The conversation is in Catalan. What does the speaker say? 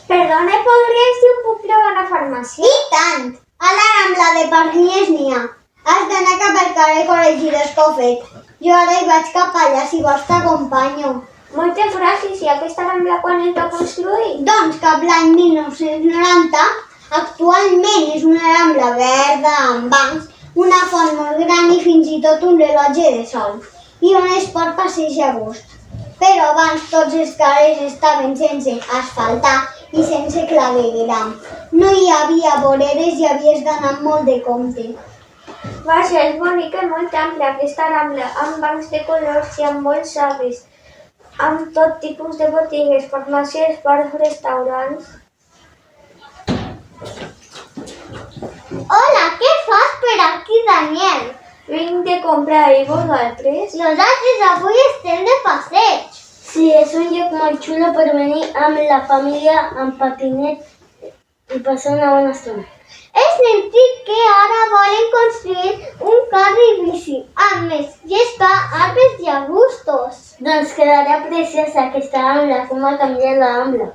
Perdone, podries dir un puc trobar una farmàcia? I tant! A la Rambla de Pardines n'hi ha. Has d'anar cap al carrer Col·legi d'Escofet. Jo ara hi vaig cap allà, si vols t'acompanyo. Moltes gràcies. I aquesta Rambla quan es va construir? Doncs cap l'any 1990, actualment és una Rambla verda amb bancs, una font molt gran i fins i tot un rellotge de sol, i on es pot passejar a gust. Però abans tots els carrers estaven sense asfaltar i sense clavegueram. No hi havia voreres i havies d'anar amb molt de compte. Vaja, és bonica i molt àmplia aquesta Rambla, amb bancs de colors i amb molts arbres, amb tot tipus de botigues, farmàcies, bars, restaurants. Hola, què fas per aquí, Daniel? Vinc de comprar, i vosaltres? Nosaltres avui estem de passeig. Sí, és un lloc molt xulo per venir amb la família, amb patinet i passar una bona estona. He sentit que ara volen construir un carrer bici, amb més gespa, arbres i arbustos. Doncs quedarà preciosa aquesta Rambla, com ha canviat la Rambla.